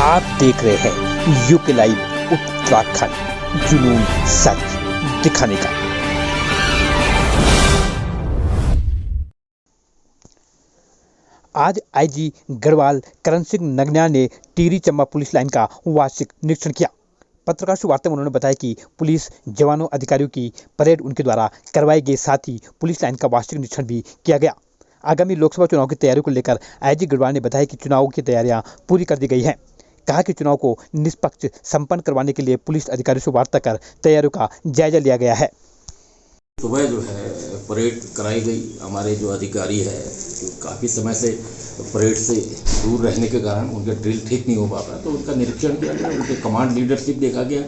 आप देख रहे हैं यूके लाइव उत्तराखंड, जुनून सच दिखाने का। आज आईजी गढ़वाल करण सिंह नगन्या ने टिहरी चंबा पुलिस लाइन का वार्षिक निरीक्षण किया। पत्रकार से वार्ता में उन्होंने बताया कि पुलिस जवानों अधिकारियों की परेड उनके द्वारा करवाई गई, साथ ही पुलिस लाइन का वार्षिक निरीक्षण भी किया गया। आगामी लोकसभा चुनाव की तैयारियों को लेकर आईजी गढ़वाल ने बताया कि चुनाव की तैयारियां पूरी कर दी गई हैं। कहा कि चुनाव को निष्पक्ष संपन्न करवाने के लिए पुलिस अधिकारियों से वार्ता कर तैयारियों का जायजा लिया गया है। सुबह जो है परेड कराई गई। हमारे जो अधिकारी है काफ़ी समय से परेड से दूर रहने के कारण उनका ड्रिल ठीक नहीं हो पाता, तो उनका निरीक्षण किया गया, उनके कमांड लीडरशिप देखा गया।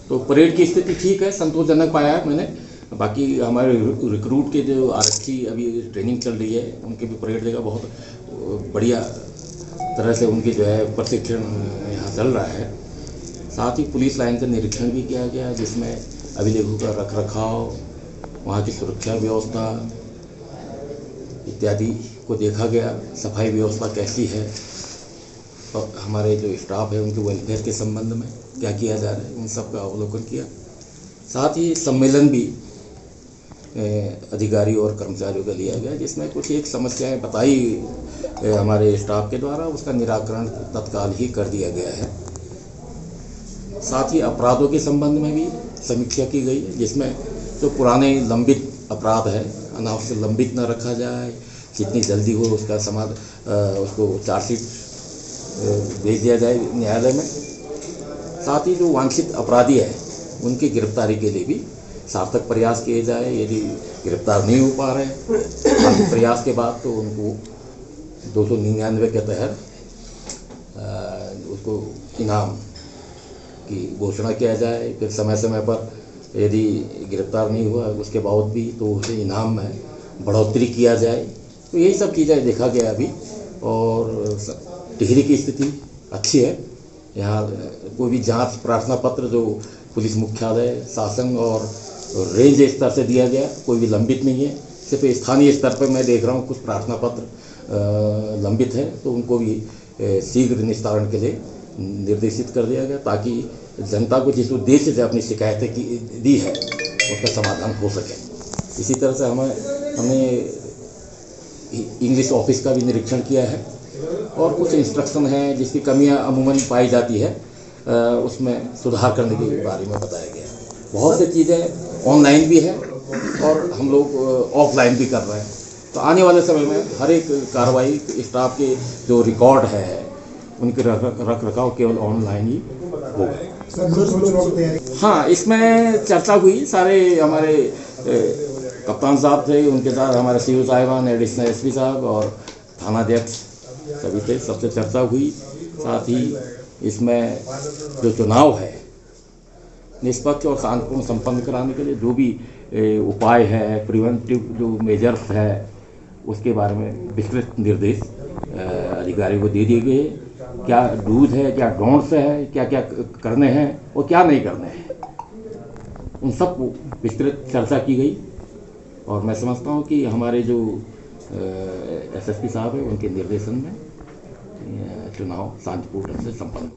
तो परेड की स्थिति ठीक है, संतोषजनक पाया है मैंने। बाकी हमारे रिक्रूट के जो आरक्षी अभी ट्रेनिंग चल रही है, उनके भी परेड देखा, बहुत बढ़िया तरह से उनकी जो है प्रशिक्षण यहाँ चल रहा है। साथ ही पुलिस लाइन का निरीक्षण भी किया गया, जिसमें अभिलेखों का रख रखाव, वहाँ की सुरक्षा व्यवस्था इत्यादि को देखा गया। सफाई व्यवस्था कैसी है और हमारे जो स्टाफ है उनके वेलफेयर के संबंध में क्या किया जा रहा है, उन सब का अवलोकन किया। साथ ही सम्मेलन भी अधिकारी और कर्मचारियों का लिया गया, जिसमें कुछ एक समस्याएं बताई हमारे स्टाफ के द्वारा, उसका निराकरण तत्काल ही कर दिया गया है। साथ ही अपराधों के संबंध में भी समीक्षा की गई है, जिसमें जो पुराने लंबित अपराध है अनावश्यक लंबित न रखा जाए, जितनी जल्दी हो उसका उसको चार्जशीट भेज दिया जाए न्यायालय में। साथ ही जो वांछित अपराधी है उनकी गिरफ्तारी के लिए भी सार्थक प्रयास किए जाए। यदि गिरफ्तार नहीं हो पा रहे प्रयास के बाद तो उनको 299 के तहत उसको इनाम की घोषणा किया जाए। फिर समय समय पर यदि गिरफ्तार नहीं हुआ उसके बाद भी तो उसे इनाम में बढ़ोतरी किया जाए। तो यही सब चीज़ें देखा गया अभी। और टिहरी की स्थिति अच्छी है। यहाँ कोई भी जांच प्रार्थना पत्र जो पुलिस मुख्यालय, शासन और रेंज स्तर से दिया गया कोई भी लंबित नहीं है। सिर्फ स्थानीय स्तर पर मैं देख रहा हूँ कुछ प्रार्थना पत्र लंबित है, तो उनको भी शीघ्र निस्तारण के लिए निर्देशित कर दिया गया, ताकि जनता को जिस उद्देश्य से अपनी शिकायतें दी है उसका समाधान हो सके। इसी तरह से हमने इंग्लिश ऑफिस का भी निरीक्षण किया है और कुछ इंस्ट्रक्शन हैं जिसकी कमियां अमूमन पाई जाती है, उसमें सुधार करने के बारे में बताया गया। बहुत सी चीज़ें ऑनलाइन भी है और हम लोग ऑफलाइन भी कर रहे हैं। तो आने वाले समय में हर एक कार्रवाई स्टाफ के जो रिकॉर्ड है उनके रख रखाव केवल ऑनलाइन ही होगा। हाँ, इसमें चर्चा हुई। सारे हमारे कप्तान साहब थे, उनके साथ हमारे सीओ साहिबान, एडिशनल एसपी साहब और थानाध्यक्ष सभी थे, सबसे चर्चा हुई। साथ ही इसमें जो चुनाव है निष्पक्ष और शांतिपूर्ण संपन्न कराने के लिए जो भी उपाय है, प्रिवेंटिव जो मेजर्स है, उसके बारे में विस्तृत निर्देश अधिकारियों को दे दिए गए। क्या डूज है, क्या डोंट्स है, क्या क्या करने हैं और क्या नहीं करने हैं, उन सब को विस्तृत चर्चा की गई। और मैं समझता हूँ कि हमारे जो एसएसपी साहब हैं उनके निर्देशन में चुनाव शांतिपूर्ण से संपन्न